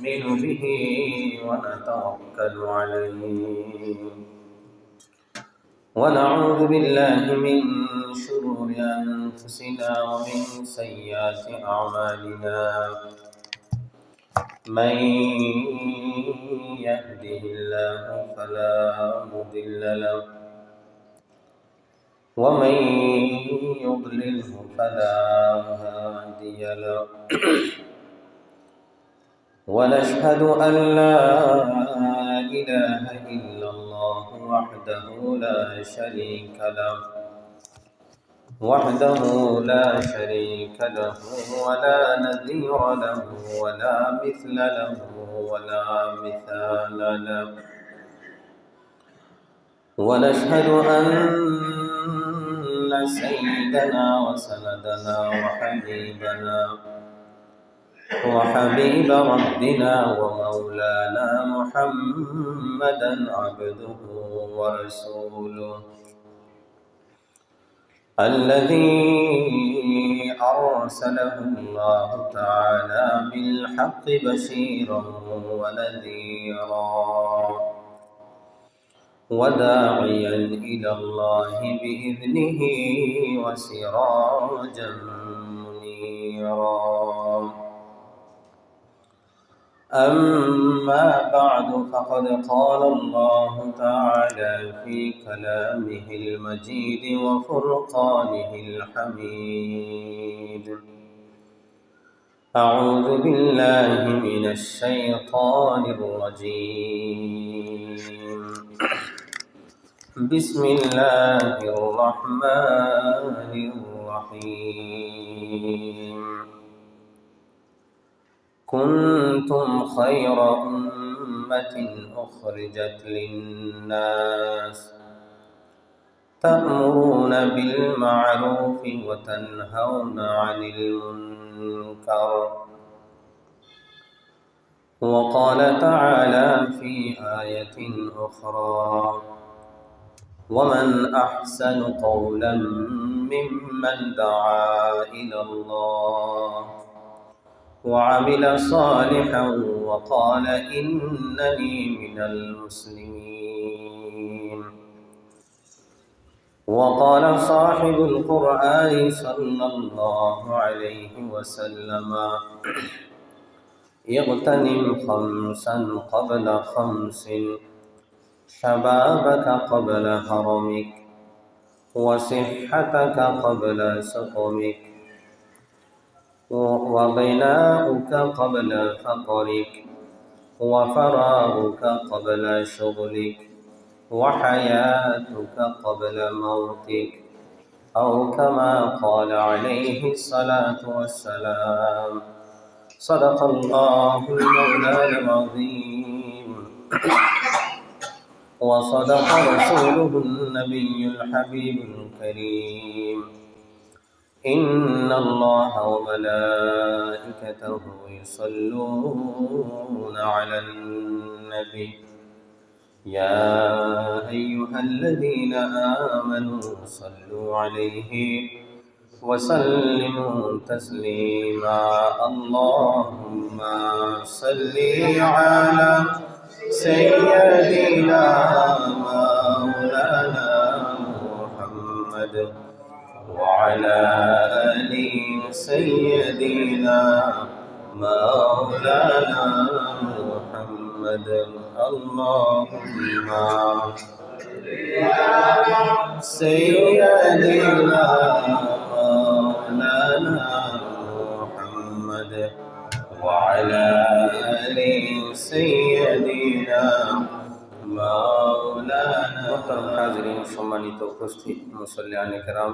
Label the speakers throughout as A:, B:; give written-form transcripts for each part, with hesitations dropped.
A: نؤمن به ونتوكل عليه ونعوذ بالله من شرور أنفسنا ومن سيئات أعمالنا من يهده الله فلا مضل له ومن يضلله فلا هادي له ونشهد أن لا إله إلا الله وحده لا شريك له ولا نذير له ولا مثل له ولا مثال له ونشهد أن سيدنا وسندنا وحبيب ربنا ومولانا محمدا عبده ورسوله الذي أرسله الله تعالى بالحق بشيرا ونذيرا وداعيا إلى الله بإذنه وسراجا منيرا أما بعد فقد قال الله تعالى في كلامه المجيد وفرقانه الحميد أعوذ بالله من الشيطان الرجيم بسم الله الرحمن الرحيم كنتم خير أمة أخرجت للناس تأمرون بالمعروف وتنهون عن المنكر وقال تعالى في آية أخرى ومن أحسن قولا ممن دعا إلى الله وعمل صالحا وقال إنني من المسلمين وقال صاحب القرآن صلى الله عليه وسلم اغتنم خمسا قبل خمس شبابك قبل هرمك وصحتك قبل سقمك وغناؤك قبل فقرك وفراغك قبل شغلك وحياتك قبل موتك أو كما قال عليه الصلاة والسلام صدق الله المولى العظيم وصدق رسوله النبي الحبيب الكريم إن الله وملائكته يصلون على النبي يا أيها الذين آمنوا صلوا عليه وسلموا تسليما اللهم صل على سيدنا مولانا محمد وعلى آل سيدنا مولانا محمد اللهم سيدنا مولانا محمد وعلى آل سيدنا مولانا محترم حاضرين সম্মানিত উপস্থিত মুসল্লিয়ান কিরাম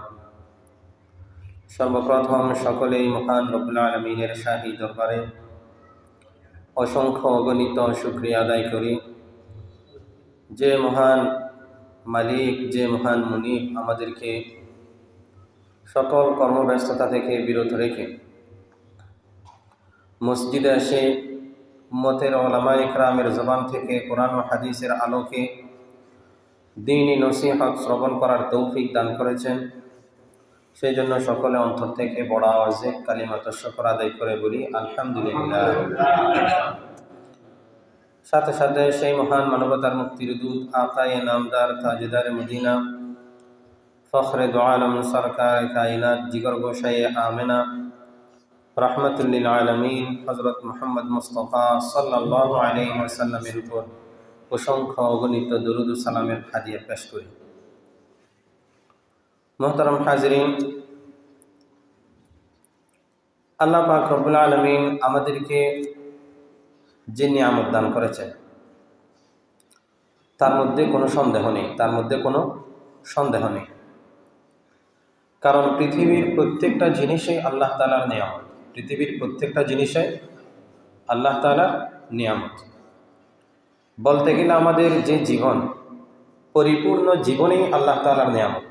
A: সর্বপ্রথম সকলেই মহান রব্বুল আলামিনের শাহী দরবারে অসংখ্য অগণিত শুকরিয়া আদায় করি যে মহান মালিক যে মহান মুনিব আমাদেরকে সকল কর্মব্যস্ততা থেকে বিরত রেখে মসজিদে এসে উম্মতের উলামায়ে কেরামের জবান থেকে কোরআন ও হাদিসের আলোকে দ্বীনি নসিহত শ্রবণ করার তৌফিক দান করেছেন। সেই জন্য সকলে অন্তর থেকে বড় আওয়াজে কালিমাতুশ শুকর আদায় করে বলি আলহামদুলিল্লাহ। সাথে সাথে সেই মহান মানবতার মুক্তির দূত আকায়ে নামদার তাজদারে মদিনা ফখরে দো আলম সরকার কায়নাত জিগর গোসায়ে আমেনা রহমতুল্লিল আলমিন হজরত মোহাম্মদ মুস্তফা সাল্লাল্লাহু আলাইহি ওয়াসাল্লামের উপর অসংখ্য অগণিত দরুদ ও সালামের হাদিয়া পেশ করি। মোহতারম হাজরিন, আল্লাহ পাক রব্বুল আলামিন আমাদেরকে যে নিয়ামত দান করেছেন তার মধ্যে কোনো সন্দেহ নেই। কারণ পৃথিবীর প্রত্যেকটা জিনিসই আল্লাহ তাআলার নিয়ামত। আল্লাহ তাআলার নিয়ামত বলতে গেলে আমাদের যে জীবন, পরিপূর্ণ জীবনেই আল্লাহ তাআলার নিয়ামত।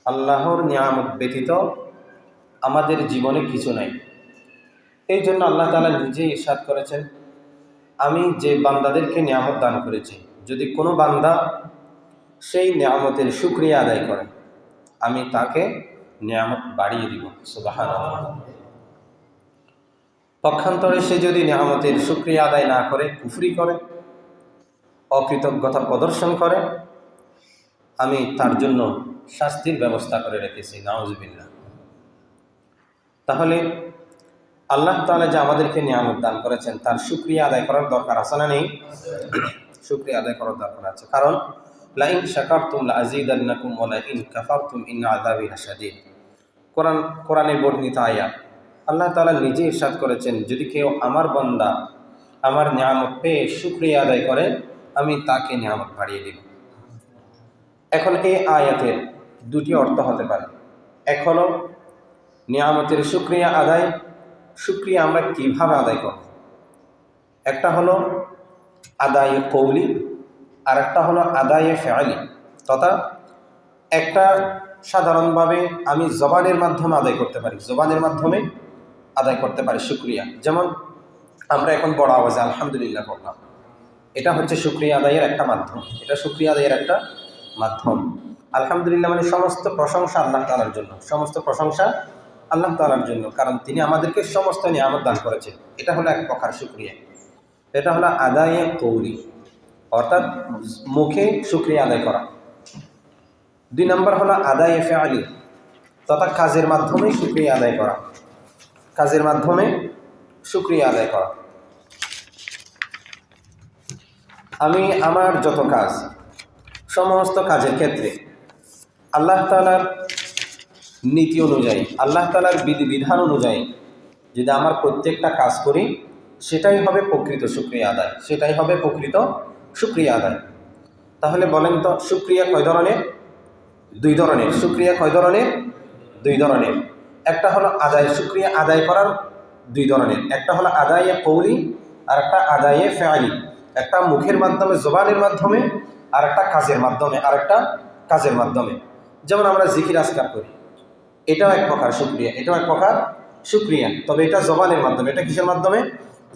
A: আল্লাহর নিয়ামত ব্যতীত আমাদের জীবনে কিছু নাই। এই জন্য আল্লাহ তাআলা নিজেই ইরশাদ করেছেন, আমি যে বান্দাদেরকে নিয়ামত দান করেছি, যদি কোনো বান্দা সেই নিয়ামতের শুকরিয়া আদায় করে আমি তাকে নিয়ামত বাড়িয়ে দিব। সুবহানাল্লাহ। পক্ষান্তরে সে যদি নিয়ামতের শুকরিয়া আদায় না করে, কুফরি করে, অকৃতজ্ঞতা প্রদর্শন করে, আমি তার জন্য শাস্তির ব্যবস্থা করে রেখেছি। নাউজুবিল্লাহ। তাহলে আল্লাহ তাআলা যে আমাদেরকে নিয়ামত দান করেছেন তার শুকরিয়া আদায় করার দরকার আছে না নেই? শুকরিয়া আদায় করার দরকার আছে। কারণ লাইন শাকারতুম লাযীদান্নাকুম ওয়া লাইন কাফারতুম ইন্না আযাবি লাশাদীদ। কোরআনে বর্ণিত আয়াত। আল্লাহ তাআলা নিজে ইরশাদ করেছেন, যদি কেউ আমার বান্দা আমার নিয়ামত পেয়ে শুকরিয়া আদায় করে আমি তাকে নিয়ামত বাড়িয়ে দিব। এখন এই আয়াতের দুটি অর্থ হতে পারে। এক হলো নিয়ামতের শুকরিয়া আমরা কিভাবে আদায় করব। একটা হলো আদায়ে কৌলি আর একটা হলো আদায়ে ফেআলি। তথা একটা সাধারণভাবে আমি জবানের মাধ্যমে আদায় করতে পারি শুকরিয়া। যেমন আমরা এখন বড় আওয়াজে আলহামদুলিল্লাহ বললাম, এটা হচ্ছে শুকরিয়া আদায়ের একটা মাধ্যম। আলহামদুলিল্লাহ মানে সমস্ত প্রশংসা আল্লাহ তাআলার জন্য, কারণ তিনি আমাদেরকে সমস্ত নিয়ামত দান করেছেন। এটা হলো এক প্রকার শুকরিয়া। এটা হলো আদায়ে কৌলি, অর্থাৎ মুখে শুকরিয়া আদায় করা। 2 নম্বর হলো আদায়ে ফেআলি, তথা কাজের মাধ্যমে শুকরিয়া আদায় করা। আমি আমার যত কাজ, সমস্ত কাজের ক্ষেত্রে আল্লাহ তাআলার নীতি অনুযায়ী, আল্লাহ তাআলার বিধিবিধান অনুযায়ী যদি আমার প্রত্যেকটা কাজ করি, সেটাই হবে প্রকৃত শুকরিয়া আদায়। তাহলে বলেন তো, শুকরিয়া কয় ধরনের? 2 ধরনের। শুকরিয়া কয় ধরনের? 2 ধরনের। একটা হলো শুকরিয়া আদায় করার 2 ধরনের। একটা হলো আদায়ে কৌলি আর একটা আদায়ে ফেআলি। একটা মুখের মাধ্যমে, জবানের মাধ্যমে, আর একটা কাজের মাধ্যমে। যেমন আমরা জিকির আজকার করি, এটাও এক প্রকার শুকরিয়া, তবে এটা জবানের মাধ্যমে। এটা কিসের মাধ্যমে?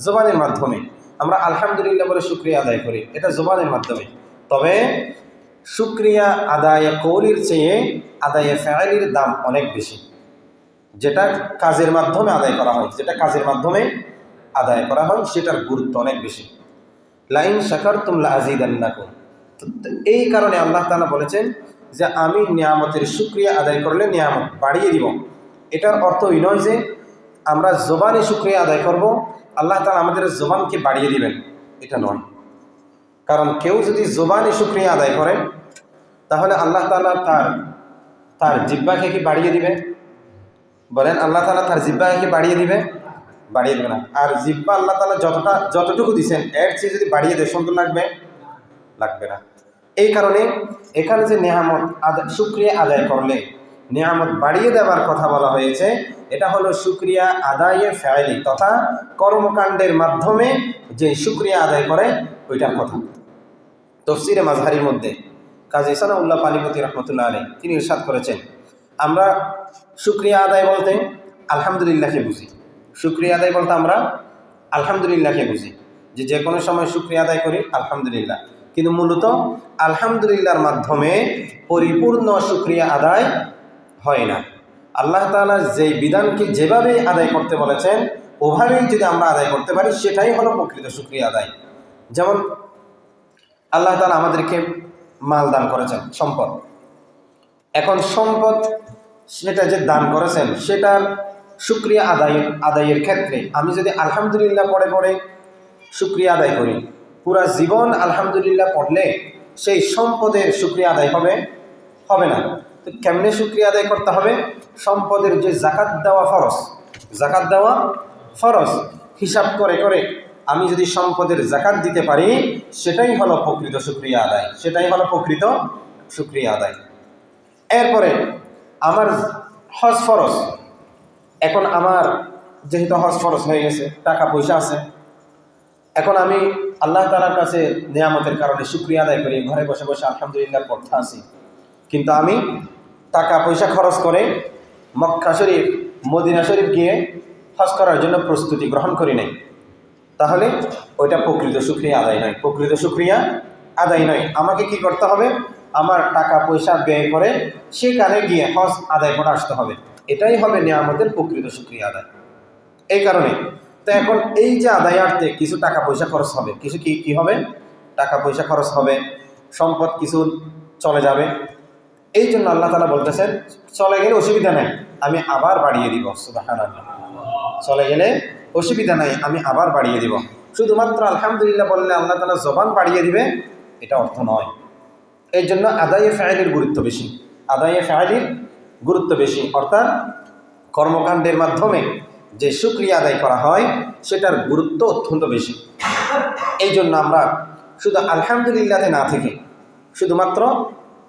A: জবানের মাধ্যমে। আমরা আলহামদুলিল্লাহ বলে শুকরিয়া আদায় করি, এটা জবানের মাধ্যমে। তবে শুকরিয়া আদায়ে কৌলির চেয়ে আদায়ে ফেআলির দাম অনেক বেশি, যেটা কাজের মাধ্যমে আদায় করা হয় সেটার গুরুত্ব অনেক বেশি। লাইন শাকারতুম লাযীদান্নাকুম। এই কারণে আল্লাহ তাআলা বলেছেন যে আমি নিয়ামতের শুকরিয়া আদায় করলে নিয়ামত বাড়িয়ে দিব। এটার অর্থ এই নয় যে আমরা জবানে শুকরিয়া আদায় করব, আল্লাহ তাআলা আমাদের জবানকে বাড়িয়ে দিবেন, এটা নয়। কারণ কেউ যদি জবানে শুকরিয়া আদায় করে তাহলে আল্লাহ তাআলা তার জিহ্বাকে কি বাড়িয়ে দিবে? বলেন, আল্লাহ তাআলা তার জিহ্বাকে কি বাড়িয়ে দিবে না। আর জিহ্বা আল্লাহ তাআলা যতটুকু দিয়েছেন এর চেয়ে যদি বাড়িয়ে দেয়, সুন্দর লাগবে না। এই কারণে এখানে যে নিয়ামত শুকরিয়া আদায় করলে নিয়ামত বাড়িয়ে দেওয়ার কথা বলা হয়েছে, এটা হলো শুকরিয়া আদায়ে ফেআলি, তথা কর্মকাণ্ডের মাধ্যমে যে শুকরিয়া আদায় করে ওইটার কথা। তাফসীরে মাযহারির মধ্যে কাজী সানাউল্লাহ পানিপতি রাহমাতুল্লাহ আলাইহি তিনি ইরশাদ করেছেন, আমরা শুকরিয়া আদায় বলতে আলহামদুলিল্লাহকে বুঝি। আমরা আলহামদুলিল্লাহকে বুঝি, যে কোনো সময় শুকরিয়া আদায় করি আলহামদুলিল্লাহ। কিন্তু মূলত আলহামদুলিল্লাহর মাধ্যমে পরিপূর্ণ শুকরিয়া আদায় হয় না। আল্লাহ তাআলা যেই বিধানকে যেভাবে আদায় করতে বলেছেন ওভাবেই যদি আমরা আদায় করতে পারি, সেটাই হলো প্রকৃত শুকরিয়া আদায়।
B: যেমন আল্লাহ তাআলা আমাদেরকে মাল দান করেছেন, সম্পদ। এখন সম্পদ সেটা যে দান করেছেন সেটার শুকরিয়া আদায়ের ক্ষেত্রে আমি যদি আলহামদুলিল্লাহ পড়ে শুকরিয়া আদায় করি, পুরা জীবন আলহামদুলিল্লাহ পড়লে সেই সম্পদের শুকরিয়া আদায় হবে না। তো কেমনে শুকরিয়া আদায় করতে হবে? সম্পদের যে জাকাত দেওয়া ফরজ, হিসাব করে আমি যদি সম্পদের জাকাত দিতে পারি, সেটাই হলো প্রকৃত শুকরিয়া আদায়। এরপরে আমার হজ ফরজ। এখন আমার যেহেতু হজ ফরজ হয়ে গেছে, টাকা পয়সা আছে, এখন আমি আল্লাহ তাআলার কাছে নিয়ামতের কারণে শুকরিয়া আদায় করি, ঘরে বসে বসে আলহামদুলিল্লাহ পড়তে আসি, কিন্তু আমি টাকা পয়সা খরচ করে মক্কা শরীফ, মদিনা শরীফ গিয়ে হজ করার জন্য প্রস্তুতি গ্রহণ করি নাই, তাহলে ওইটা প্রকৃত শুকরিয়া আদায় নয়। আমাকে কি করতে হবে? আমার টাকা পয়সা ব্যয় করে সেখানে গিয়ে হজ আদায় করে আসতে হবে। এটাই হবে নিয়ামতের প্রকৃত শুকরিয়া আদায়। এই কারণে তো এখন এই যে আদায়ার্থে কিছু টাকা পয়সা খরচ হবে, কিছু কি হবে? টাকা পয়সা খরচ হবে, সম্পদ কিছু চলে যাবে। এই জন্য আল্লাহ তাআলা বলতেছেন, চলে গেলে অসুবিধা নাই, আমি আবার বাড়িয়ে দিব। সুবহানাল্লাহ। চলে গেলে অসুবিধা নাই, আমি আবার বাড়িয়ে দিব। শুধুমাত্র আলহামদুলিল্লাহ বললে আল্লাহ তাআলা জবান বাড়িয়ে দিবে, এটা অর্থ নয়। এই জন্য আদায়ে ফাইলের গুরুত্ব বেশি, অর্থাৎ কর্মকাণ্ডের মাধ্যমে যে শুকরিয়া আদায় করা হয় সেটার গুরুত্ব অত্যন্ত বেশি। এই জন্য আমরা শুধুমাত্র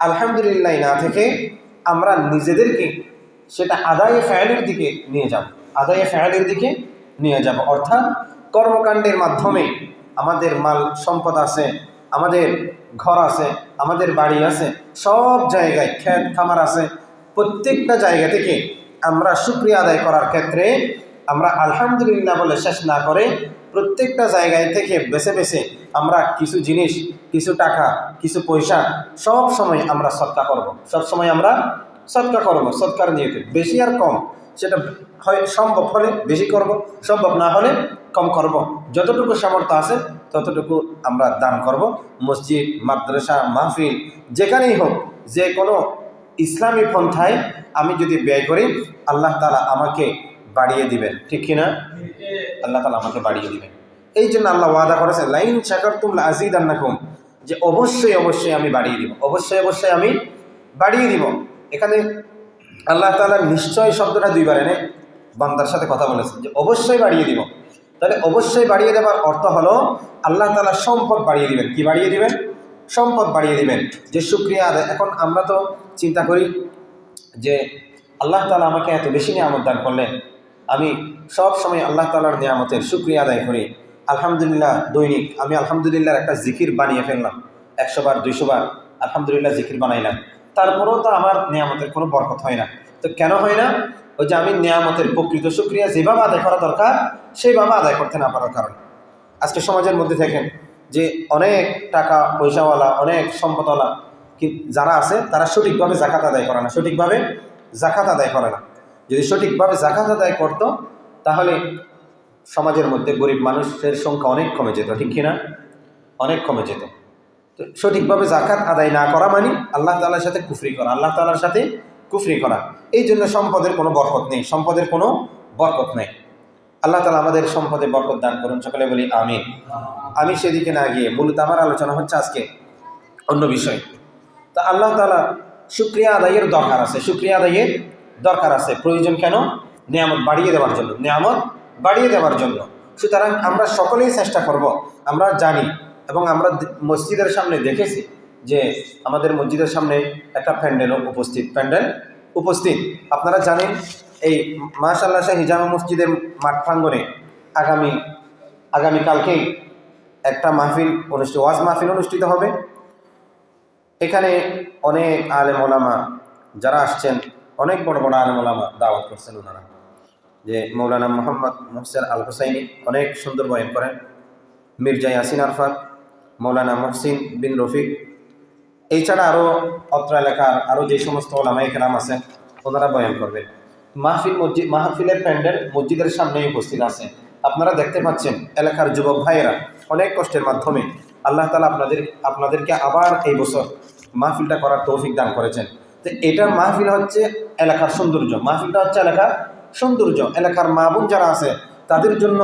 B: আলহামদুলিল্লাহ না থেকে আমরা নিজেদেরকে সেটা আদায়ে ফাইলের দিকে নিয়ে যাব। অর্থাৎ কর্মকাণ্ডের মাধ্যমে আমাদের মাল সম্পদ আছে, আমাদের ঘর আছে, আমাদের বাড়ি আছে, সব জায়গায় ক্ষেত খামার আছে, প্রত্যেকটা জায়গা থেকে আমরা শুকরিয়া আদায় করার ক্ষেত্রে আমরা আলহামদুলিল্লাহ বলে শেষ না করে প্রত্যেকটা জায়গায় থেকে বেছে আমরা কিছু জিনিস, কিছু টাকা, কিছু পয়সা সব সময় আমরা সদকা করব। সদকার নিয়তে বেশি আর কম সেটা হয়, সম্ভব হলে বেশি করব, সম্ভব না হলে কম করব। যতটুকু সামর্থ্য আছে ততটুকু আমরা দান করব। মসজিদ, মাদ্রাসা, মাহফিল যেখানেই হোক, যে কোনো ইসলামী পন্থায় আমি যদি ব্যয় করি, আল্লাহ তাআলা আমাকে বাড়িয়ে দিবেন। ঠিক কিনা? আল্লাহ তাআলা আমাকে বাড়িয়ে দিবেন। এই জন্য আল্লাহ ওয়াদা করেছেন, লাইন শাকারতুম লাযীদান্নাকুম, যে অবশ্যই আমি বাড়িয়ে দিব, অবশ্যই আমি বাড়িয়ে দিব। এখানে আল্লাহ তাআলা নিশ্চয় শব্দটা দুইবার এনে বান্দার সাথে কথা বলেছেন, যে অবশ্যই বাড়িয়ে দিব। তাহলে অবশ্যই বাড়িয়ে দেওয়ার অর্থ হলো আল্লাহ তাআলা সম্পদ বাড়িয়ে দিবেন। কি বাড়িয়ে দিবেন? সম্পদ বাড়িয়ে দিবেন। যে শুকরিয়া আদায়, এখন আমরা তো চিন্তা করি যে আল্লাহ তাআলা আমাকে এত বেশি নিয়ামত দান করলেন, আমি সব সময় আল্লাহ তাআলার নিয়ামতের শুকরিয়া আদায় করি। আলহামদুলিল্লাহ দৈনিক আমি আলহামদুলিল্লাহর একটা জিকির বানিয়ে ফেললাম, 100 বার 200 বার আলহামদুলিল্লাহ জিকির বানাইলাম, তারপরেও তো আমার নিয়ামতের কোনো বরকত হয় না। তো কেন হয় না? ওই যে আমি নিয়ামতের প্রকৃত শুকরিয়া যেভাবে আদায় করা দরকার সেইভাবে আদায় করতে না পারার কারণে। আজকে সমাজের মধ্যে দেখেন যে অনেক টাকা পয়সাওয়ালা, অনেক সম্পদওয়ালা যারা আছে, তারা সঠিকভাবে জাকাত আদায় করে না, যদি সঠিকভাবে জাকাত আদায় করতো তাহলে সমাজের মধ্যে গরিব মানুষের সংখ্যা অনেক কমে যেত। ঠিক কিনা? অনেক কমে যেত। তো সঠিকভাবে জাকাত আদায় না করা মানে আল্লাহ তাআলার সাথে কুফরি করা। এই জন্য সম্পদের কোনো বরকত নেই। আল্লাহ তাআলা আমাদের সম্পদে বরকত দান করুন, সকলে বলি আমিন। আমি সেদিকে না গিয়ে মূলত আমার আলোচনা হচ্ছে আজকে অন্য বিষয়। তা আল্লাহ তাআলা শুকরিয়া আদায়ের দরকার আছে। প্রয়োজন কেন? নিয়ামত বাড়িয়ে দেওয়ার জন্য। সুতরাং আমরা সকলেই চেষ্টা করব। আমরা জানি এবং আমরা মসজিদের সামনে দেখেছি যে আমাদের মসজিদের সামনে একটা প্যান্ডেল উপস্থিত। আপনারা জানেন এই মাশাআল্লাহ শাহী জামে মসজিদের মাঠ প্রাঙ্গণে আগামীকালকেই একটা ওয়াজ মাহফিল অনুষ্ঠিত হবে। এখানে অনেক আলেম ওলামা যারা আসছেন, অনেক বড় আলেম ওলামা দাওয়াত করছেন ওনারা, যে মৌলানা মোহাম্মদ মোহসেন আল হুসাইনি অনেক সুন্দর বয়ান করেন, মির্জা ইয়াসিন আরফাত, মৌলানা মহসিন বিন রফিক, এই ছাড়া আরও অত্র এলাকার আরও যে সমস্ত ওলামায়ে কেরাম আছেন ওনারা বয়ান করবেন। মাহফিলের প্যান্ডেল মসজিদের সামনেই উপস্থিত আছে। আপনারা দেখতে পাচ্ছেন এলাকার যুবক ভাইয়েরা অনেক কষ্টের মাধ্যমে আল্লাহ তাআলা আপনাদেরকে আবার এই বছর মাহফিলটা করার তৌফিক দান করেছেন। তো এটা মাহফিল হচ্ছে এলাকার সৌন্দর্য, মাহফিলটা হচ্ছে এলাকার সৌন্দর্য, এলাকার মা বোন যারা আছে তাদের জন্য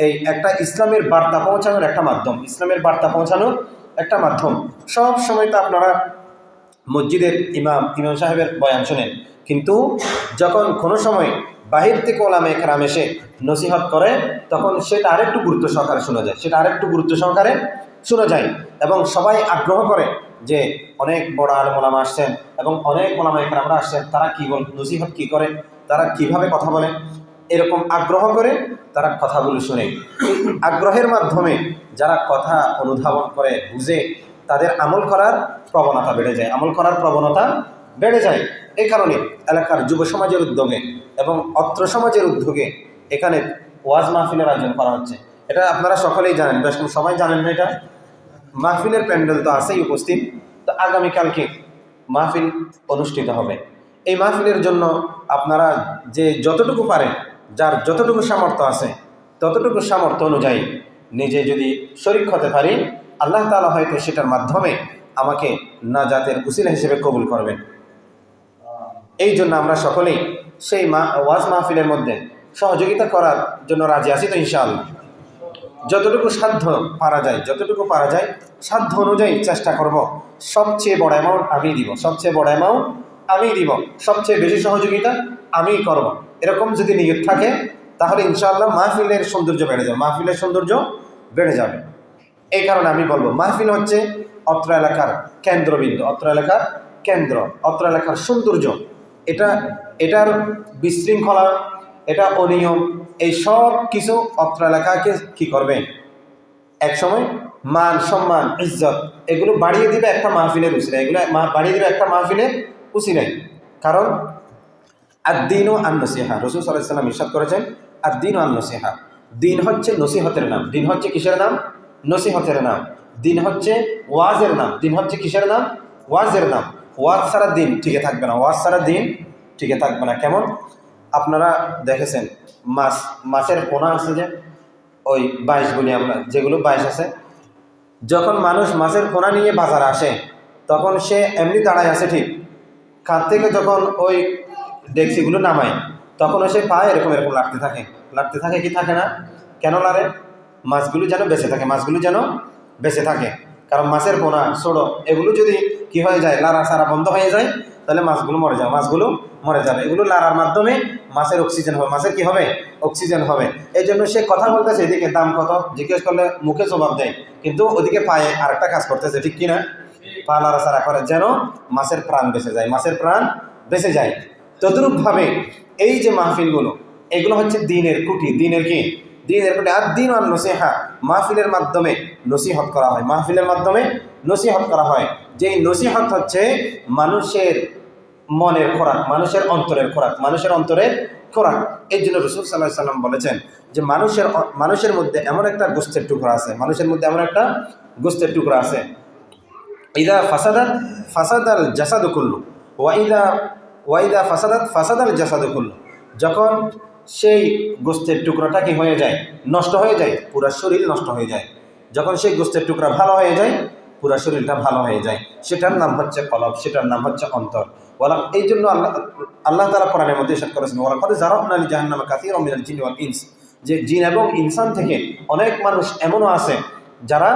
B: এই একটা ইসলামের বার্তা পৌঁছানোর একটা মাধ্যম, ইসলামের বার্তা পৌঁছানোর একটা মাধ্যম। সব সময় তো আপনারা মসজিদের ইমাম সাহেবের বয়ান শোনেন, কিন্তু যখন কোনো সময় বাহির থেকে ওলামা একরাম এসে নসিহত করে তখন সেটা আরেকটু গুরুত্ব সহকারে শোনা যায়, শোনা যায় এবং সবাই আগ্রহ করে যে অনেক বড় আলেম ওলামা আসছেন এবং অনেক ওলামা একরামরা আসছেন, তারা কী নসিহত কী করে, তারা কিভাবে কথা বলে, এরকম আগ্রহ করে তারা কথাগুলো শুনে। আগ্রহের মাধ্যমে যারা কথা অনুধাবন করে বুঝে তাদের আমল করার প্রবণতা বেড়ে যায়। এই কারণে এলাকার যুব সমাজের উদ্যোগে এবং অত্র সমাজের উদ্যোগে এখানে ওয়াজ মাহফিলের আয়োজন করা হচ্ছে। এটা আপনারা সকলেই জানেন, বেশ সবাই জানেন না? এটা মাহফিলের প্যান্ডেল তো আছেই উপস্থিত। তো আগামীকালকে মাহফিল অনুষ্ঠিত হবে। এই মাহফিলের জন্য আপনারা যে যতটুকু পারেন, যার যতটুকু সামর্থ্য আছে ততটুকু সামর্থ্য অনুযায়ী নিজে যদি শরীক হতে পারি, আল্লাহ তাআলা হয়তো সেটার মাধ্যমে আমাকে নাজাতের উসিলা হিসেবে কবুল করবেন। এই জন্য আমরা সকলেই সেই ওয়াজ মাহফিলের মধ্যে সহযোগিতা করার জন্য রাজি আছি তো ইনশাআল্লাহ। যতটুকু সাধ্য পারা যায় সাধ্য অনুযায়ী চেষ্টা করব। সবচেয়ে বড় অ্যামাউন্ট আমিই দিব, সবচেয়ে বেশি সহযোগিতা আমিই করব। এরকম যদি নিয়ত থাকে তাহলে ইনশাআল্লাহ মাহফিলের সৌন্দর্য বেড়ে যাবে। এই কারণে আমি বলবো মাহফিল হচ্ছে অত্র এলাকার কেন্দ্রবিন্দু, অত্র এলাকার সৌন্দর্য। এটার বিশৃঙ্খলা, এটা অনিয়ম, এই সব কিছু অত্র এলাকাকে কি করবে, একসময় মান সম্মান ইজ্জত এগুলো বাড়িয়ে দিবে একটা মাহফিলের উসিলায়। কারণ আদ-দীনু আন-নসিহা, রাসূল সাল্লাল্লাহু আলাইহি ওয়াসাল্লাম ইরশাদ করেছেন আদ-দীনু আন-নসিহা, দিন হচ্ছে নসিহতের নাম। দিন হচ্ছে কিসের নাম? নসিহতের নাম। দিন হচ্ছে ওয়াজের নাম। দিন হচ্ছে কিসের নাম? ওয়াজের নাম। ওয়াজ ছাড়া দিন টিকে থাকবে না। কেমন? আপনারা দেখেছেন মাছের পোনা আছে যে ওই 22 বলি আমরা, যেগুলো 22 আছে, যখন মানুষ মাছের পোনা নিয়ে বাজারে আসে তখন সে এমনি দাঁড়ায় আছে ঠিক, কাঁধ থেকে যখন ওই ডেকচিগুলো নামায় তখন সে পায় এরকম লাগতে থাকে কি থাকে না? কেন লারে? মাছগুলো যেন বেঁচে থাকে। কারণ মাছের পোনা ছোড়ো এগুলো যদি কি হয়ে যায়, লাড়া সারা বন্ধ হয়ে যায়, তাহলে মাছগুলো মরে যাবে। এগুলো লাড়ার মাধ্যমে মাছের অক্সিজেন হবে, মাছের কি হবে? অক্সিজেন হবে। এই জন্য সে কথা বলতেছে, এদিকে দাম কত জিজ্ঞেস করলে মুখে জবাব দেয়, কিন্তু ওদিকে পায়ে আরেকটা কাজ করতেছে, ঠিক কিনা? পা লাড়াচাড়া করে যেন মাছের প্রাণ বেঁচে যায়। তদ্রূপভাবে এই যে মাহফিলগুলো, এগুলো হচ্ছে দিনের খুঁটি। দিনের আদ-দীনু আন-নসিহা, মাহফিলের মাধ্যমে নসিহত করা হয়। যেই নসিহত হচ্ছে মানুষের মনের খোরাক, মানুষের অন্তরের খোরাক। এই জন্য রাসূল সাল্লাল্লাহু আলাইহি ওয়াসাল্লাম বলেছেন যে মানুষের মধ্যে এমন একটা গোশতের টুকরা আছে, ইদা ফাসাদাল জাসাদু কুল্লু ওয়া ইদা ফাসাদাল জাসাদু কুল্লু। যখন সেই গোশতের টুকরাটা কি হয়ে যায়? নষ্ট হয়ে যায়, পুরা শরীর নষ্ট হয়ে যায়। যখন সেই গোশতের টুকরা ভালো হয়ে যায়, পুরা শরীরটা ভালো হয়ে যায়। সেটার নাম হচ্ছে কলব, সেটার নাম হচ্ছে অন্তর। এই জন্য আল্লাহ তাআলা কোরআনের মধ্যে ইরশাদ করেছেন, ওয়ালাকাদ যারাবনা লিজাহান্নামা কাসীরাম মিনাল জিন্নি ওয়াল ইনস, যে জিন এবং ইনসান থেকে অনেক মানুষ এমনও আছে যারা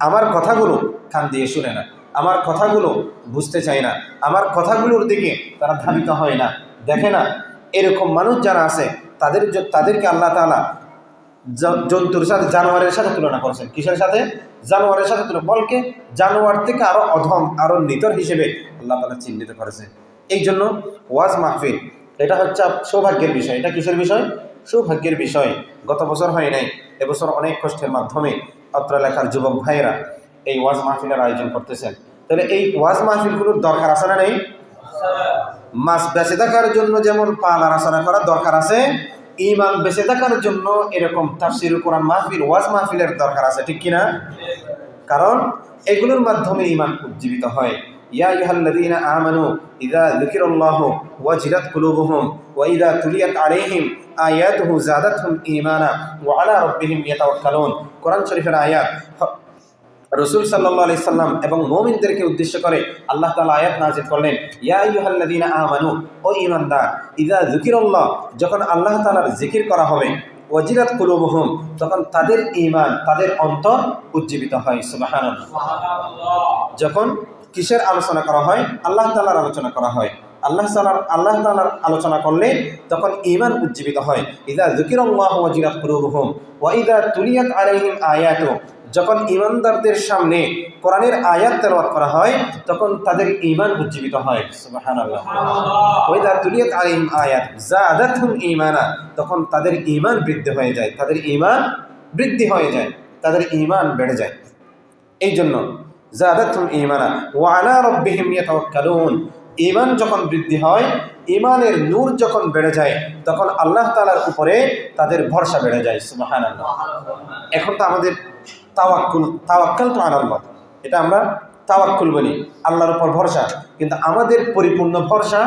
B: আমার কথাগুলো কান দিয়ে শুনে না, আমার কথাগুলো বুঝতে চায় না, আমার কথাগুলোর দিকে তারা ধাবিত হয় না, দেখে না। এরকম মানুষ যারা আছে তাদেরকে আল্লাহ তাআলা জন্তুর সাথে, জানোয়ারের সাথে তুলনা করেছেন। কিসের সাথে? জানোয়ারের সাথে তুলনা, বলকে জানোয়ার থেকে আরো অধম, আরো নিতর হিসেবে আল্লাহ তাআলা চিহ্নিত করেছেন। এই জন্য ওয়াজ মাহফিল এটা হচ্ছে সৌভাগ্যের বিষয়। এটা কিসের বিষয়? সৌভাগ্যের বিষয়। গত বছর হয় নাই, এবছর অনেক কষ্টের মাধ্যমে অত্র এলাকার যুবক ভাইয়েরা এই ওয়াজ মাহফিলের আয়োজন করতেছেন। তাহলে এই ওয়াজ মাহফিলগুলোর দরকার আছে না নেই? মাছ বেঁচে থাকার জন্য যেমন পা নাড়াচাড়া করার দরকার আছে, ঈমান বেঁচে থাকার জন্য এরকম তাফসীরুল কোরআন মাহফিল, ওয়াজ মাহফিলের দরকার আছে, ঠিক কিনা? কারণ এগুলোর মাধ্যমে ঈমান উজ্জীবিত হয়। ইয়া আইয়ুহাল্লাযীনা আমানু ইযা যুকিরাল্লাহু ওয়াজিলাত কুলুবুহুম ওয়া ইযা তুলিয়াত আলাইহিম আয়াতুহু যাদাতহুম ঈমানা ওয়া আলা রাব্বিহিম ইয়াতাওয়াক্কালুন। কোরআন শরীফের আয়াত। রাসূল সাল্লাল্লাহু আলাইহি সাল্লাম এবং মুমিনদেরকে উদ্দেশ্য করে আল্লাহ তাআলা আয়াত নাযিল করলেন, ইয়া আইয়ুহাল্লাযীনা আমানু, ও ঈমানদার, ইযা যুকিরাল্লাহ, যখন আল্লাহ তাআলার জিকির করা হবে, ওয়াজিলাত কুলুবুহুম, তখন তাদের ঈমান, তাদের অন্তর উজ্জীবিত হয়। সুবহানাল্লাহ। যখন কিসের আলোচনা করা হয়? আল্লাহ তাআলার আলোচনা করা হয়। আল্লাহ তাআলার আলোচনা করলে তখন ঈমান উজ্জীবিত হয়। ইযা যুকিরাল্লাহু ওয়াজিলাত কুলুবুহুম ওয়া ইযা তুলিয়াত আলাইহিম আয়াতু, যখন ঈমানদারদের সামনে কোরআনের আয়াত তেলাওয়াত করা হয় তখন তাদের ঈমান উজ্জীবিত হয়। সুবহানাল্লাহ। ওয়া ইযা তুলিয়াত আলাইহিম আয়াত যাদাতহুম ঈমানা, তখন তাদের ঈমান বৃদ্ধি হয়ে যায়, তাদের ঈমান বৃদ্ধি হয়ে যায়, তাদের ঈমান বেড়ে যায়। এই জন্য যাদাতহুম ঈমানা ওয়া আলা রাব্বিহিম ইয়াতাওয়াক্কালুন, ঈমান যখন বৃদ্ধি হয়, ঈমানের নূর যখন বেড়ে যায়, তখন আল্লাহ তাআলার উপরে তাদের ভরসা বেড়ে যায়। সুবহানাল্লাহ। এখন তো আমাদের তাওয়াক্কাল তো আল্লাহ, এটা আমরা তাওয়াক্কুল বলি, আল্লাহর উপর ভরসা, কিন্তু আমাদের পরিপূর্ণ ভরসা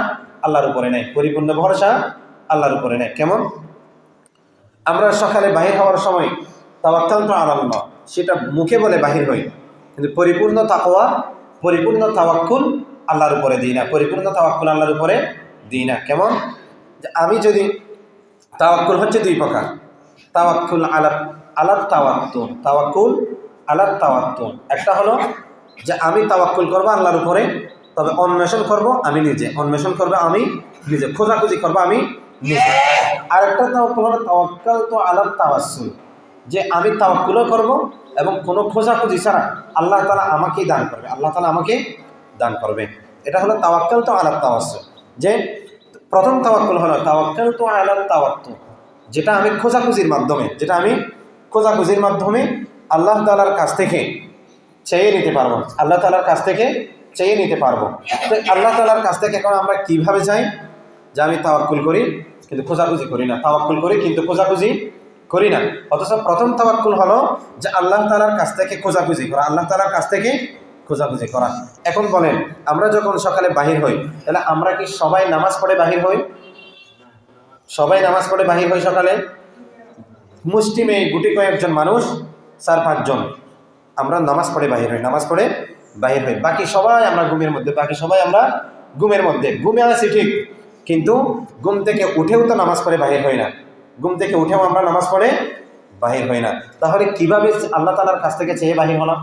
B: আল্লাহর উপরে নেই, পরিপূর্ণ ভরসা আল্লাহর উপরে নেই। কেমন? আমরা সকালে বাহির হওয়ার সময় তাওয়াক্কাল তো আল্লাহ, সেটা মুখে বলে বাহির হই, কিন্তু পরিপূর্ণ তাকওয়া, পরিপূর্ণ তাওয়াক্কুল আল্লাহর উপরে দিই না, পরিপূর্ণ তাওয়াক্কুল আল্লাহর উপরে দিই না। কেমন? যে আমি যদি, তাওয়াক্কুল হচ্ছে দুই প্রকার, তাওয়াক্কুল আলাত তাওয়াত্তুল, তাওয়াক্কুল আলাত তাওয়াত্তুল। একটা হলো যে আমি তাওয়াক্কুল করবো আল্লাহর উপরে, তবে অন্বেষণ করব আমি নিজে, অন্বেষণ করবো আমি নিজে, খোঁজাখুঁজি করবো আমি নিজে। আর একটা তাওয়াক্কুল হলো তাওয়াক্কাল তো আলাত তাওয়াসসুল, যে আমি তাওয়াক্কুলও করব এবং কোনো খোঁজাখুঁজি ছাড়া আল্লাহ তাআলা আমাকেই দান করবে, আল্লাহ তাআলা আমাকে দান করবে। এটা হলো তাওয়াক্কাল তো আলাত তাওয়াসসুল। যে প্রথম তাওয়াক্কুল হলো তাওয়াক্কাল তো আলাত তাওয়াত্তুল, যেটা আমি খোঁজাখুঁজির মাধ্যমে, যেটা আমি খোঁজাখুঁজির মাধ্যমে আল্লাহ তাআলার কাছ থেকে চেয়ে নিতে পারবো, আল্লাহ তাআলার কাছ থেকে চেয়ে নিতে পারবো। তো আল্লাহ তাআলার কাছ থেকে এখন আমরা কিভাবে চাই? যে আমি তাওয়াক্কুল করি কিন্তু খোঁজাখুঁজি করি না, তাওয়াক্কুল করি কিন্তু খোঁজাখুঁজি করি না। অথচ প্রথম তাওয়াক্কুল হলো যে আল্লাহ তাআলার কাছ থেকে খোঁজাখুঁজি করা, আল্লাহ তাআলার কাছ থেকে খোঁজাখুঁজি করা। এখন বলেন, আমরা যখন সকালে বাহির হই, তাহলে আমরা কি সবাই নামাজ পড়ে বাহির হই? সবাই নামাজ পড়ে বাহির হই সকালে? মুসলিমে গুটি কয়েকজন মানুষ, 4-5 জন আমরা নামাজ পড়ে বাহির হই, নামাজ পড়ে বাহির হই। বাকি সবাই আমরা ঘুমের মধ্যে, বাকি সবাই আমরা ঘুমের মধ্যে, ঘুমে আছি ঠিক, কিন্তু ঘুম থেকে উঠেও তো নামাজ পড়ে বাহির হই না, ঘুম থেকে উঠেও আমরা নামাজ পড়ে বাহির হই না। তাহলে কিভাবে আল্লাহ তাআলার কাছ থেকে চেয়ে বাহির হলাম?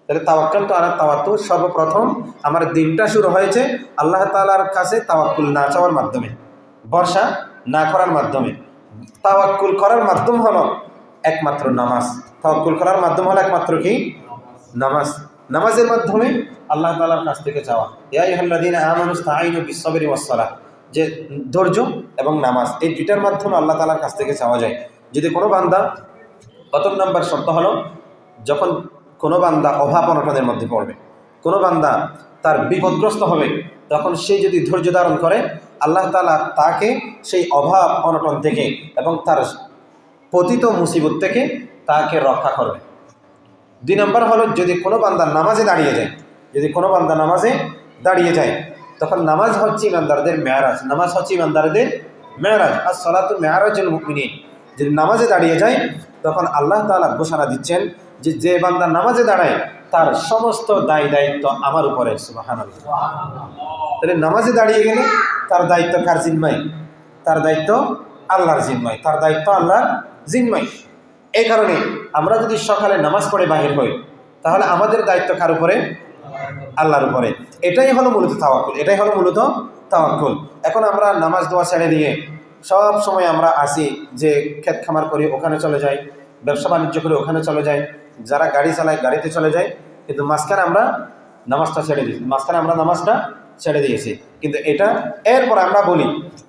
B: তাহলে তাওয়াক্কাল তো আলাত তাওয়াত্তুল, সর্বপ্রথম আমার দিনটা শুরু হয়েছে আল্লাহ তাআলার কাছে তাওয়াক্কুল না চাওয়ার মাধ্যমে, ভরসা না করার মাধ্যমে। তাওয়াক্কুল করার মাধ্যম হলো একমাত্র নামাজ, তাওয়াক্কুল করার মাধ্যম হলো একমাত্র কি? নামাজ। নামাজের মাধ্যমে আল্লাহ তাআলার কাছ থেকে চাওয়া। ইয়া আইয়ুহাল্লাযীনা আমানু ইসতাঈনু বিস-সাবরি ওয়াস-সালাহ, যে ধৈর্য এবং নামাজ, এই দুইটার মাধ্যমে আল্লাহ তাআলার কাছ থেকে চাওয়া যায়। যদি কোনো বান্দা, প্রথম নাম্বার শর্ত হলো যখন কোনো বান্দা অভাব অনটনের মধ্যে পড়বে, কোনো বান্দা তার বিপদগ্রস্ত হবে, তখন সে যদি ধৈর্য ধারণ করে, আল্লাহ তাআলা তাকে সেই অভাব অনটন থেকে এবং তার পতিত মুসিবত থেকে তাকে রক্ষা করবে। 2 নম্বর হলো যদি কোনো বান্দা নামাজে দাঁড়িয়ে যায়, যদি কোনো বান্দা নামাজে দাঁড়িয়ে যায়, তখন নামাজ হচ্ছে ইমানদারদের মেরাজ, নামাজ হচ্ছে ইমানদারদের মেরাজ। আর সালাতু মেরাজুল মুমিনিন, যদি নামাজে দাঁড়িয়ে যায় তখন আল্লাহ তাআলা ঘোষণা দিচ্ছেন যে যে বান্দা নামাজে দাঁড়ায় তার সমস্ত দায় দায়িত্ব আমার উপরে। সুবহানাল্লাহ। তাহলে নামাজে দাঁড়িয়ে গেলে তার দায়িত্ব কার জিম্মায়? তার দায়িত্ব আল্লাহর জিম্মায়, তার দায়িত্ব আল্লাহর জিম্মায়। এই কারণে আমরা যদি সকালে নামাজ পড়ে বাহির হই, তাহলে আমাদের দায়িত্ব কার উপরে? আল্লাহর উপরে। এটাই হলো মূলত তাওয়াক্কুল, এটাই হলো মূলত তাওয়াক্কুল। এখন আমরা নামাজ দোয়া ছেড়ে দিয়ে সব সময় আমরা আসি যে ক্ষেত খামার করি ওখানে চলে যাই, ব্যবসা বাণিজ্য করি ওখানে চলে যাই, যারা গাড়ি চালায় গাড়িতে চলে যায়, কিন্তু মাঝখানে আমরা নামাজটা ছেড়ে দিই, মাঝখানে আমরা নামাজটা ছেড়ে দিয়েছি। কিন্তু এটা এরপর আমরা বলি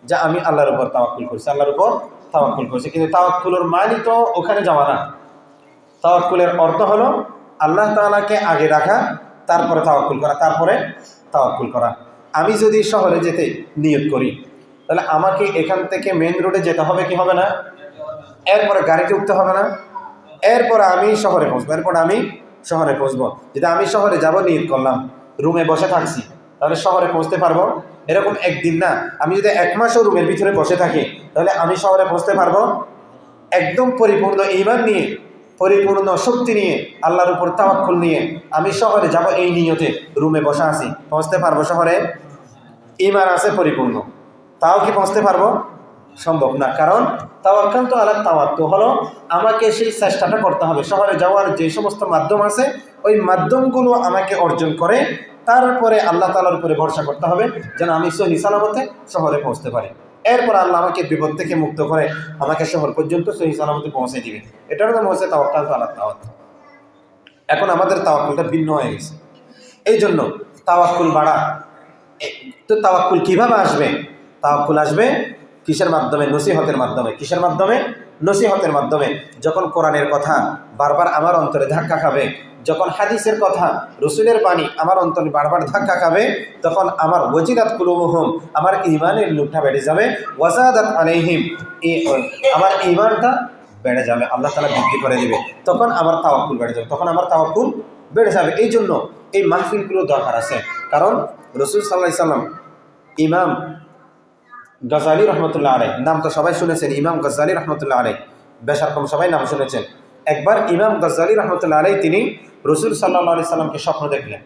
B: যে আমি আল্লাহর উপর তাওয়াক্কুল করছি, আল্লাহর উপর তাওয়াক্কুল করছি, কিন্তু তাওয়াক্কুলের মানই তো ওখানে যাওয়া না। তাওয়াক্কুলের অর্থ হলো আল্লাহ তাআলাকে আগে রাখা, তারপরে তাওয়াক্কুল করা, তারপরে তাওয়াক্কুল করা। আমি যদি শহরে যেতে নিয়ত করি, তাহলে আমাকে এখান থেকে মেন রোডে যেতে হবে কি হবে না? এরপরে গাড়িতে উঠতে হবে না? এরপরে আমি শহরে পৌঁছবো, এরপরে আমি শহরে পৌঁছবো। যদি আমি শহরে যাব নিয়ত করলাম, রুমে বসে থাকছি, তাহলে শহরে পৌঁছতে পারবো? এরকম একদিন না, আমি যদি 1 মাসও রুমের ভিতরে বসে থাকি তাহলে আমি শহরে পৌঁছতে পারবো? একদম পরিপূর্ণ ঈমান নিয়ে, পরিপূর্ণ শক্তি নিয়ে, আল্লাহর উপর তাওয়াক্কুল নিয়ে আমি শহরে যাব, এই নিয়তে রুমে বসে আছি, পৌঁছতে পারবো শহরে? ঈমান আছে পরিপূর্ণ, তাও কি পৌঁছতে পারবো? সম্ভব না। কারণ তাওয়াক্কাল তো আল্লাহ, তাওয়াক্কুল হলো আমাকে সেই চেষ্টাটা করতে হবে। শহরে যাওয়ার যে সমস্ত মাধ্যম আছে ওই মাধ্যমগুলো আমাকে অর্জন করে তারপরে আল্লাহ তাআলার উপরে ভরসা করতে হবে যেন আমি সহি সালামতে শহরে পৌঁছতে পারি। এরপর আল্লাহ আমাকে বিপদ থেকে মুক্ত করে আমাকে শহর পর্যন্ত সহি সালামতে পৌঁছে দিবে। এটার নাম হচ্ছে তাওয়াক্কাল তো আল্লাহ, তাওয়াক্কুল। এখন আমাদের তাওয়াক্কুলটা ভিন্ন হয়ে গেছে। এই জন্য তাওয়াক্কুল বাড়া। তো তাওয়াক্কুল কিভাবে আসবে? তাওয়াক্কুল আসবে কিসের মাধ্যমে? নসিহতের মাধ্যমে। কিসের মাধ্যমে? নসিহতের মাধ্যমে। যখন কোরআনের কথা বারবার আমার অন্তরে ধাক্কা খাবে, যখন হাদিসের কথা, রসুলের বাণী আমার অন্তরে বারবার ধাক্কা খাবে, তখন আমার ওয়াজিলাত কুলুবুহুম, আমার ঈমানের লুকটা বেড়ে যাবে। ওয়াজাদাত আলাইহিম, আমার ঈমানটা বেড়ে যাবে, আল্লাহ তাআলা বৃদ্ধি করে দিবে। তখন আমার তাওয়াক্কুল বেড়ে যাবে, তখন আমার তাওয়াক্কুল বেড়ে যাবে। এই জন্য এই মাহফিলগুলো দরকার আছে। কারণ রসুল সাল্লাল্লাহু আলাইহি সাল্লাম, ইমাম গজালি রহমতুল্লাহ আলাইহ, নাম তো সবাই শুনেছেন, ইমাম গজালি রহমতুল্লাহ আলাইহ, বেশার কম সবাই নাম শুনেছেন। একবার ইমাম গজালি রহমতুল্লাহ আলাইহ তিনি রসুল সাল্লাল্লাহু আলাইহি সাল্লামকে স্বপ্ন দেখলেন।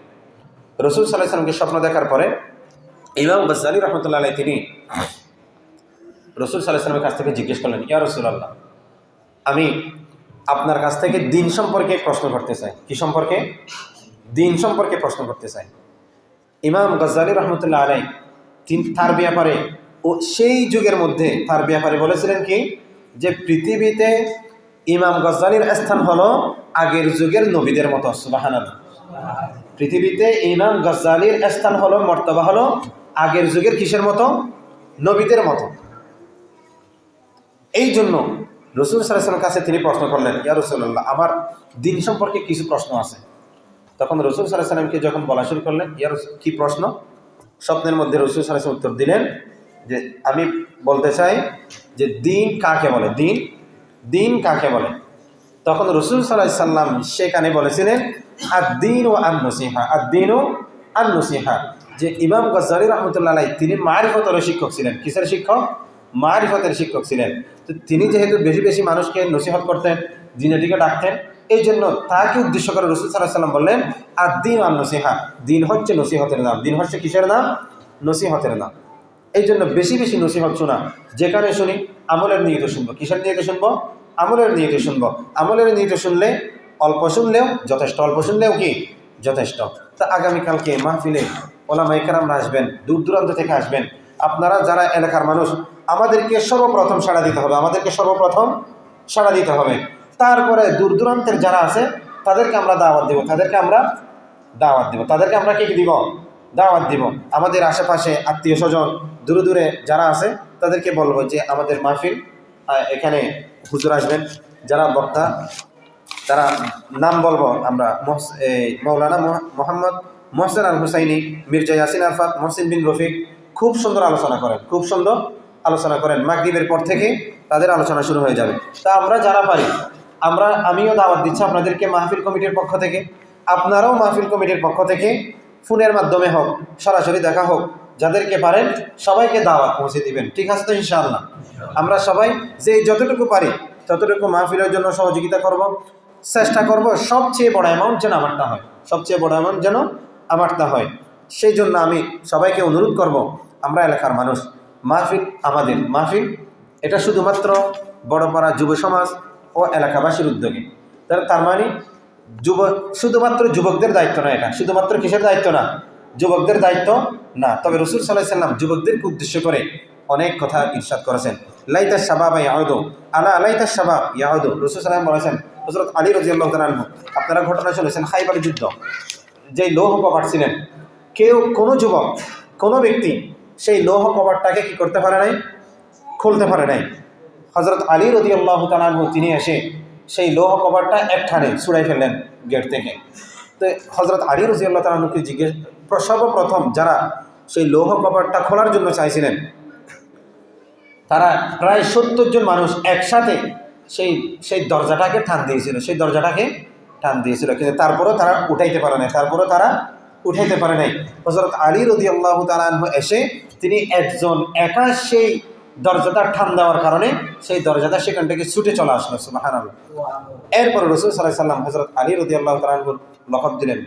B: রসুল সাল্লাল্লাহু আলাইহি সাল্লামকে স্বপ্ন দেখার পরে ইমাম গজালি রহমতুল্লাহ আলাইহ তিনি রসুল সাল্লাল্লাহু আলাইহি সাল্লামের কাছ থেকে জিজ্ঞেস করলেন, ইয়া রাসূলুল্লাহ, আমি আপনার কাছ থেকে দিন সম্পর্কে প্রশ্ন করতে চাই। কি সম্পর্কে? দিন সম্পর্কে প্রশ্ন করতে চাই। ইমাম গজালি রহমতুল্লাহ আলাইহ তিনি তার ব্যাপারে, ও সেই যুগের মধ্যে তার ব্যাপারে বলেছিলেন কি, যে পৃথিবীতে ইমাম গজালির স্থান হলো আগের যুগের নবীদের মতো। সুবহানাল্লাহ। পৃথিবীতে ইমাম গজালির স্থান হলো, মর্তবা হলো আগের যুগের কিসের মতো? নবীদের মতো। এই জন্য রসুল সাল্লাল্লাহু আলাইহি ওয়াসাল্লামের কাছে তিনি প্রশ্ন করলেন, ইয়া রাসূলুল্লাহ, আমার দিন সম্পর্কে কিছু প্রশ্ন আছে। তখন রসুল সাল্লাল্লাহু আলাইহি ওয়াসাল্লামকে যখন বলা শুরু করলেন, ইয়া রাসূল, কি প্রশ্ন? স্বপ্নের মধ্যে রসুল সাল্লাল্লাহু আলাইহি ওয়াসাল্লাম উত্তর দিলেন যে আমি বলতে চাই যে দিন কাকে বলে, দিন, দিন কাকে বলে? তখন রসুল সাল্লাল্লাহু আলাইহি ওয়াসাল্লাম সেখানে বলেছিলেন, আদ-দীন ও আন-নসিহা, আদ-দীন ও আন-নসিহা। যে ইমাম গজালি রহমতুল্লাহ আলাইহ তিনি মারিফতের শিক্ষক ছিলেন। কিসের শিক্ষক? মারিফতের শিক্ষক ছিলেন। তো তিনি যেহেতু বেশি বেশি মানুষকে নসিহত করতেন, দিনের দিকে ডাকতেন, এই জন্য তাকে উদ্দেশ্য করে রসুল সাল্লাল্লাহু আলাইহি ওয়াসাল্লাম বললেন, আদ-দীন আন-নসিহা, দিন হচ্ছে নসিহতের নাম। দিন হচ্ছে কিসের নাম? নসিহতের নাম। এই জন্য বেশি বেশি নসিহত শোনা, যেখানে শুনি আমলের নিয়তে শুনবো। কিসের নিয়তে শুনবো? আমলের নিয়তে শুনবো। আমলের নিয়তে শুনলে অল্প শুনলেও যথেষ্ট, অল্প শুনলেও কি যথেষ্ট। তা আগামীকালকে মাহফিলে ওলামায়ে কেরামরা আসবেন, দূর দূরান্ত থেকে আসবেন। আপনারা যারা এলাকার মানুষ, আমাদেরকে সর্বপ্রথম সাড়া দিতে হবে, আমাদেরকে সর্বপ্রথম সাড়া দিতে হবে। তারপরে দূর দূরান্তের যারা আছে তাদেরকে আমরা দাওয়াত দেব, তাদেরকে আমরা দাওয়াত দেব, তাদেরকে আমরা কি দিব? দাওয়াত দিব। আমাদের আশেপাশে আত্মীয় স্বজন দূরে দূরে যারা আছে তাদেরকে বলবো যে আমাদের মাহফিল, এখানে হুজুর আসবেন, যারা বক্তা, তারা নাম বলবো আমরা, মৌলানা মোহাম্মদ মোহসেন আল হুসাইনি, মির্জা ইয়াসিন আরফাত, মহসিন বিন রফিক খুব সুন্দর আলোচনা করেন, খুব সুন্দর আলোচনা করেন। মাগরিবের পর থেকে তাদের আলোচনা শুরু হয়ে যাবে। তা আমরা যারা পারি, আমিও দাওয়াত দিচ্ছি আপনাদেরকে মাহফিল কমিটির পক্ষ থেকে, আপনারাও মাহফিল কমিটির পক্ষ থেকে ফোনের মাধ্যমে হোক, সরাসরি দেখা হোক, যাদেরকে পারেন সবাইকে দাওয়াত পৌঁছে দিবেন। ঠিক আছে তো? ইনশাআল্লাহ আমরা সবাই যে যতটুকু পারি ততটুকু মাহফিলের জন্য সহযোগিতা করব, চেষ্টা করব। সবচেয়ে বড় অ্যামাউন্ট যেন আমারটা হয়, সবচেয়ে বড় অ্যামাউন্ট যেন আমারটা হয়। সেই জন্য আমি সবাইকে অনুরোধ করব, আমরা এলাকার মানুষ, মাহফিল আমাদের, মাহফিল এটা শুধুমাত্র বড়পাড়া যুব সমাজ ও এলাকাবাসীর উদ্যোগে। তার মানে শুধুমাত্র যুবকদের দায়িত্ব না, এটা শুধুমাত্র কিসের দায়িত্ব না? যুবকদের দায়িত্ব না। তবে রাসূল সাল্লাল্লাহু আলাইহি ওয়াসাল্লাম যুবকদেরকে উদ্দেশ্য করে অনেক কথা ইরশাদ করেছেন। লাইতা শাবাব ইয়াউদু, আলা লাইতা শাবাব ইয়াউদু। রাসূল সাল্লাল্লাহু আলাইহি ওয়াসাল্লাম বলেছেন, হযরত আলী রাদিয়াল্লাহু তাআলা আনহু, আপনারা ঘটনা শুনেছেন খাইবার যুদ্ধ, যেই লৌহ কপাট ছিলেন, কোনো যুবক, কোনো ব্যক্তি সেই লৌহ কপাটটাকে কি করতে পারে নাই? খুলতে পারে নাই। হযরত আলী রাদিয়াল্লাহু তাআলা আনহু তিনি এসে সেই লৌহ কপাটটা একঠানে ছুড়াই ফেললেন গেট থেকে। তো হযরত আলী রাদিয়াল্লাহু তাআলা আনহুকে সর্বপ্রথম যারা সেই লৌহ কপাটটা খোলার জন্য চাইছিলেন, তারা প্রায় 70 জন মানুষ একসাথে সেই দরজাটাকে টান দিয়েছিল, সেই দরজাটাকে টান দিয়েছিল, কিন্তু তারপরেও তারা উঠাইতে পারে নাই, তারপরেও তারা উঠাইতে পারে নাই। হযরত আলী রাদিয়াল্লাহু তাআলা আনহু এসে তিনি একজন একা সেই দরজাটা ঠান দেওয়ার কারণে সেই দরজাটা সেখান থেকে ছুটে চলে আসলো। সুবহানাল্লাহ। এরপর রাসূল সাল্লাল্লাহু আলাইহি সাল্লাম হযরত আলী রাদিয়াল্লাহু তাআলা আনহু লকব দিলেন।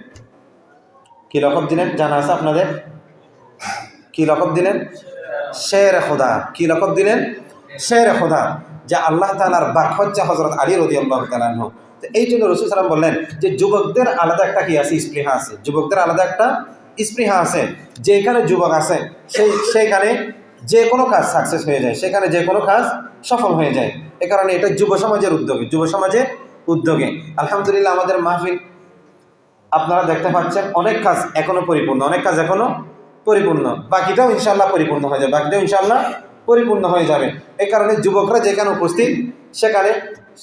B: কি লকব দিলেন জানা আছে আপনাদের? কি লকব দিলেন? শের খোদা। কি লকব দিলেন? শের খোদা। যে আল্লাহ তাআলার বাক হচ্ছে হযরত আলী রাদিয়াল্লাহু তাআলা আনহু। তো এই জন্য রাসূল সাল্লাল্লাহু আলাইহি সাল্লাম বললেন যে যুবকদের আলাদা একটা কি আছে? স্পৃহা আছে। যুবকদের আলাদা একটা স্পৃহা আছে। যেখানে যুবক আছে সেইখানে যে কোনো কাজ সাকসেস হয়ে যায়, সেখানে যে কোনো কাজ সফল হয়ে যায়। এ কারণে এটা যুব সমাজের উদ্যোগে, যুব সমাজের উদ্যোগে আলহামদুলিল্লাহ আমাদের মাহফিল আপনারা দেখতে পাচ্ছেন অনেক কাজ এখনো পরিপূর্ণ, অনেক কাজ এখনো পরিপূর্ণ, বাকিটাও ইনশাআল্লাহ পরিপূর্ণ হয়ে যাবে, বাকিটাও ইনশাআল্লাহ পরিপূর্ণ হয়ে যাবে। এই কারণে যুবকরা যেখানে উপস্থিত সেখানে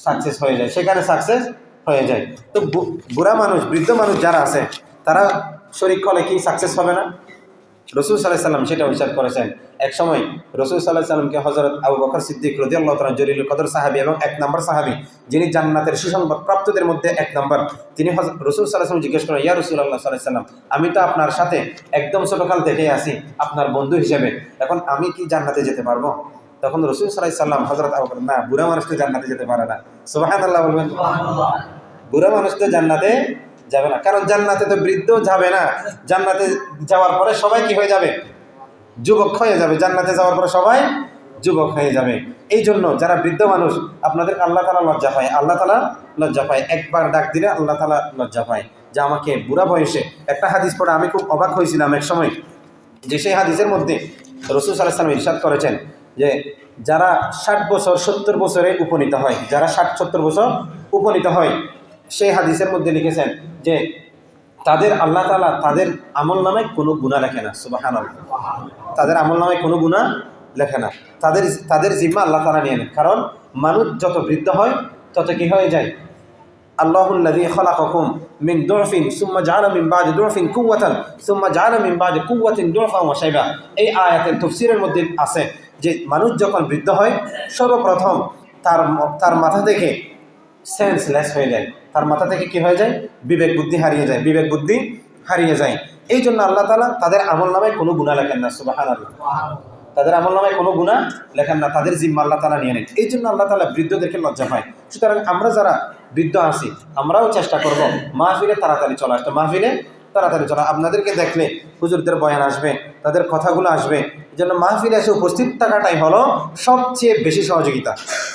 B: সাকসেস হয়ে যায়, সেখানে সাকসেস হয়ে যায়। তো বুড়া মানুষ, বৃদ্ধ মানুষ যারা আছে তারা শরীক হলে কি সাকসেস হবে না? রাসূল সাল্লাল্লাহু আলাইহি সাল্লাম সেটা ইরশাদ করেছেন। এক সময় রাসূল সাল্লাল্লাহু আলাইহি সাল্লামকে হযরত আবু বকর সিদ্দিক রাদিয়াল্লাহু তাআলা জলিলুল কদর সাহাবী এবং এক নম্বর সাহাবী, যিনি জান্নাতের সুসংবাদ প্রাপ্তদের মধ্যে এক নম্বর, তিনি রাসূল সাল্লাল্লাহু আলাইহি সাল্লাম জিজ্ঞেস করেন, ইয়া রাসূলুল্লাহ সাল্লাল্লাহু আলাইহি সাল্লাম, আমি তো আপনার সাথে একদম ছোটকাল থেকেই আছি আপনার বন্ধু হিসেবে, এখন আমি কি জান্নাতে যেতে পারবো? তখন রাসূল সাল্লাল্লাহু আলাইহি সাল্লাম হযরত আবু বকর, না, বুড়া মানুষ তো জান্নাতে যেতে পারে না। সুবহানাল্লাহ বলবেন। বুড়া মানুষ তো জান্নাতে যাবে না, কারণ জান্নাতে তো বৃদ্ধ যাবে না। জান্নাতে যাওয়ার পরে সবাই কি হয়ে যাবে? যুবক হয়ে যাবে। জান্নাতে যাওয়ার পরে সবাই যুবক হয়ে যাবে। এই জন্য যারা বৃদ্ধ মানুষ, আপনাদের আল্লাহ তাআলা লজ্জা পায়, আল্লাহ তাআলা লজ্জা পায়। একবার ডাক দিলে আল্লাহ তাআলা লজ্জা পায় যে আমাকে বুড়া বয়সে, একটা হাদিস পড়ে আমি খুব অবাক হয়েছিলাম এক সময়, যে সেই হাদিসের মধ্যে রাসূল সাল্লাল্লাহু আলাইহি ওয়াসাল্লাম ইরশাদ করেছেন যে যারা 60 বছর 70 বছরে উপনীত হয়, যারা 60-70 বছর উপনীত হয়, সেই হাদিসের মধ্যে লিখেছেন যে তাদের আল্লাহ তাআলা তাদের আমল নামে কোনো গুনাহ লেখে না। সুবহানাল্লাহ। তাদের আমল নামে কোনো গুনাহ লেখে না, তাদের জিম্মা আল্লাহ তাআলা নিয়ে নেন। কারণ মানুষ যত বৃদ্ধ হয় তত কি হয়ে যায়? আল্লাহুল্লাযী খালাকাকুম মিন দুরফিন সুম্মা জাআলা মিন বাদি দুরফিন কুওয়াতান সুম্মা জাআলা মিন বাদি কুওয়াতিন দুরফান ওয়া শাইবা। এই আয়াতের তাফসীরের মধ্যে আছে যে মানুষ যখন বৃদ্ধ হয় সর্বপ্রথম তার মাথা থেকে সেন্সলেস হয়ে যায়, তার মাথা থেকে কি হয়ে যায়? বিবেক বুদ্ধি হারিয়ে যায়, বিবেক বুদ্ধি হারিয়ে যায়। এই জন্য আল্লাহ তাআলা তাদের আমল নামায় কোনো গুনাহ লেখেন না। সুবহানাল্লাহ। তাদের আমল নামায় কোনো গুনাহ লেখেন না, তাদের জিম্মা আল্লাহ তাআলা নিয়ে নেন। এই জন্য আল্লাহ তাআলা বৃদ্ধদেরকে লজ্জা পায়। সুতরাং আমরা যারা বৃদ্ধ আছি আমরাও চেষ্টা করব মাহফিলে তাড়াতাড়ি চলে আসতে, মাহফিলে তাড়াতাড়ি চলা। আপনাদেরকে দেখলে হুজুরদের বয়ান আসবে, তাদের কথাগুলো আসবে। এই জন্য মাহফিলে এসে উপস্থিত থাকাটাই হলো সবচেয়ে বেশি সহযোগিতা।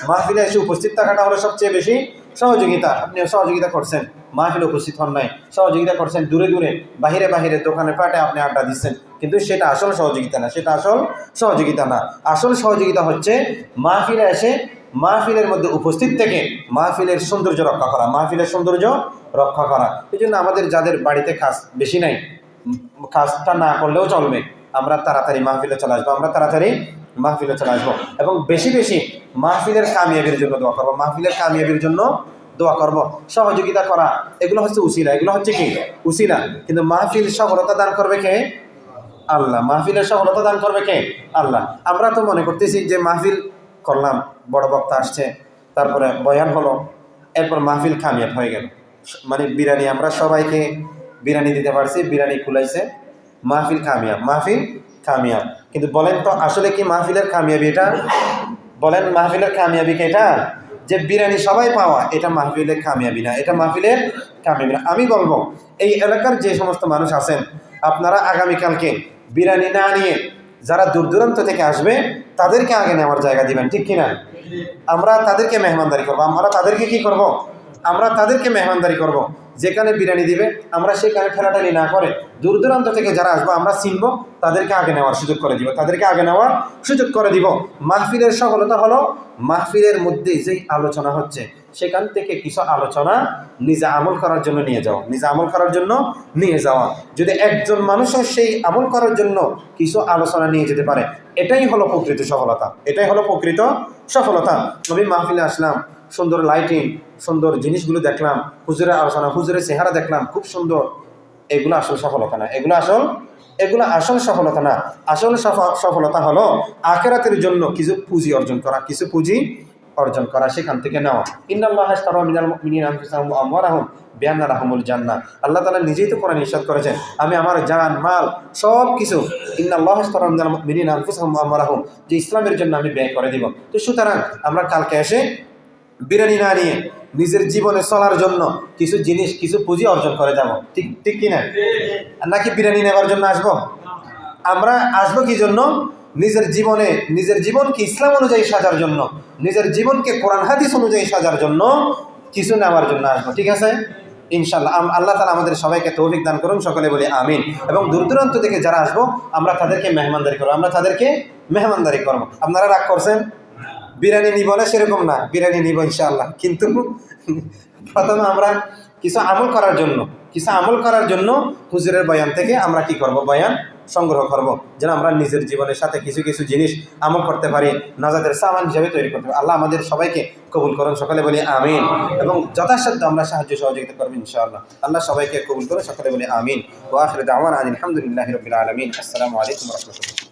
B: মাহফিলে এসে উপস্থিত থাকাটা হলো সবচেয়ে বেশি সহযোগিতা। আপনি সহযোগিতা করছেন, মাহফিলে উপস্থিত হন নাই, সহযোগিতা করছেন দূরে দূরে, বাহিরে বাহিরে, দোকানে পাটে আপনি আড্ডা দিচ্ছেন, কিন্তু সেটা আসল সহযোগিতা না, সেটা আসল সহযোগিতা না। আসল সহযোগিতা হচ্ছে মাহফিলে এসে মাহফিলের মধ্যে উপস্থিত থেকে মাহফিলের সৌন্দর্য রক্ষা করা, মাহফিলের সৌন্দর্য রক্ষা করা। এই জন্য আমাদের যাদের বাড়িতে কাজ বেশি নাই, কাজটা না করলেও চলবে, আমরা তাড়াতাড়ি মাহফিলে চলে আসবো, আমরা তাড়াতাড়ি মাহফিলে চলে আসবো এবং বেশি বেশি মাহফিলের কামিয়াবির জন্য দোয়া করবো, মাহফিলের কামিয়াবির জন্য দোয়া করব। সহযোগিতা করা এগুলো হচ্ছে উসিলা, এগুলো হচ্ছে কি উসিলা, কিন্তু মাহফিল সফলতা দান করবে কে? আল্লাহ। মাহফিলের সফলতা দান করবে কে? আল্লাহ। আমরা তো মনে করতেছি যে মাহফিল করলাম, বড় বক্তা আসছে, তারপরে বয়ান হলো, এরপর মাহফিল কামিয়াব হয়ে গেল। মানে বিরিয়ানি, আমরা সবাইকে বিরিয়ানি দিতে পারছি, বিরিয়ানি খুলাইছে, মাহফিল কামিয়াব, মাহফিল কামিয়াব। কিন্তু বলেন তো আসলে কি মাহফিলের কামিয়াবি এটা? বলেন মাহফিলের কামিয়াবি কি এটা? যে বিরিয়ানি সবাই পাওয়া, এটা মাহফিলের কামিয়াবি না, এটা মাহফিলের কামিয়াবি না। আমি বলবো এই এলাকার যে সমস্ত মানুষ আছেন, আপনারা আগামীকালকে বিরিয়ানি না নিয়ে যারা দূর দূরান্ত থেকে আসবে তাদেরকে আগে নেওয়ার জায়গা দিবেন, ঠিক কিনা? আমরা তাদেরকে মেহমানদারি করবো, আমরা তাদেরকে কি করব? আমরা তাদেরকে মেহমানদারি করব। যেখানে বিরিয়ানি দিবে আমরা সেখানে ঠেলাঠালি না করে দূর দূরান্ত থেকে যারা আসবো আমরা চিনবো, তাদেরকে আগে নেওয়ার সুযোগ করে দিব, তাদেরকে আগে নেওয়ার সুযোগ করে দিব। মাহফিলের সফলতা হলো মাহফিলের মধ্যে যেই আলোচনা হচ্ছে সেখান থেকে কিছু আলোচনা নিজে আমল করার জন্য নিয়ে যাও, নিজে আমল করার জন্য নিয়ে যাওয়া। যদি একজন মানুষও সেই আমল করার জন্য কিছু আলোচনা নিয়ে যেতে পারে, এটাই হলো প্রকৃত সফলতা, এটাই হলো প্রকৃত সফলতা। আমি মাহফিলে আসলাম, সুন্দর লাইটিং, সুন্দর জিনিসগুলো দেখলাম, হুজুরের আলোচনা, হুজুরের চেহারা দেখলাম, খুব সুন্দর, এগুলো আসল সফলতা না, এগুলো আসল সফলতা না। আসল সফলতা হলো আখিরাতের জন্য কিছু পুঁজি অর্জন করা, কিছু পুঁজি অর্জন করা, সেখান থেকে নেওয়া। ইন্নাল্লাহা আশতারা মিনাল মুমিনিনা আনফুসাহুম ওয়া আমওয়ালাহুম বিআন্না লাহুমুল জান্নাহ। আল্লাহ তাআলা নিজেই তো কোরআনে ইরশাদ করেছেন, আমি আমার জান মাল সব কিছু ইন্নাল্লাহা আশতারা মিনাল মুমিনিনা আনফুসাহুম ওয়া আমওয়ালাহুম, যে ইসলামের জন্য আমি ব্যয় করে দিব। তো সুতরাং আমরা কালকে এসে বিরিয়ানি না নিয়ে নিজের জীবনে চলার জন্য কিছু জিনিস, কিছু পুঁজি অর্জন করে যাব, ঠিক ঠিক কিনা? নাকি বিরিয়ানি নেবার জন্য আসবো? আমরা আসবো কি জন্য? নিজের জীবনে, নিজের জীবনকে ইসলাম অনুযায়ী সাজার জন্য, নিজের জীবনকে কোরআন হাদিস অনুযায়ী সাজার জন্য কিছু নেওয়ার জন্য আসবো, ঠিক আছে? ইনশাআল্লাহ আল্লাহ তাআলা আমাদের সবাইকে তৌফিক দান করুন, সকলে বলি আমিন। এবং দূর দূরান্ত থেকে যারা আসবো আমরা তাদেরকে মেহমানদারি করবো, আমরা তাদেরকে মেহমানদারি করবো। আপনারা রাগ করছেন? বিরিয়ানি নিব না সেরকম না, বিরিয়ানি নিব ইনশাআল্লাহ, কিন্তু প্রথমে আমরা কিছু আমল করার জন্য, হুজুরের বয়ান থেকে আমরা কি করব? বয়ান সংগ্রহ করব, যেন আমরা নিজের জীবনের সাথে কিছু কিছু জিনিস আমল করতে পারি, নাজাতের সামান হিসেবে তৈরি করতে পারি। আল্লাহ আমাদের সবাইকে কবুল করুন, সকলে বলি আমিন। এবং যথাসাধ্য আমরা সাহায্য সহযোগিতা করবো ইনশাআল্লাহ। আল্লাহ সবাইকে কবুল করুন, সকলে বলি আমিন। ওয়া আখিরু দাওয়ানা আলহামদুলিল্লাহি রাব্বিল আলামিন। আসসালামু আলাইকুম ওয়া রাহমাতুল্লাহ।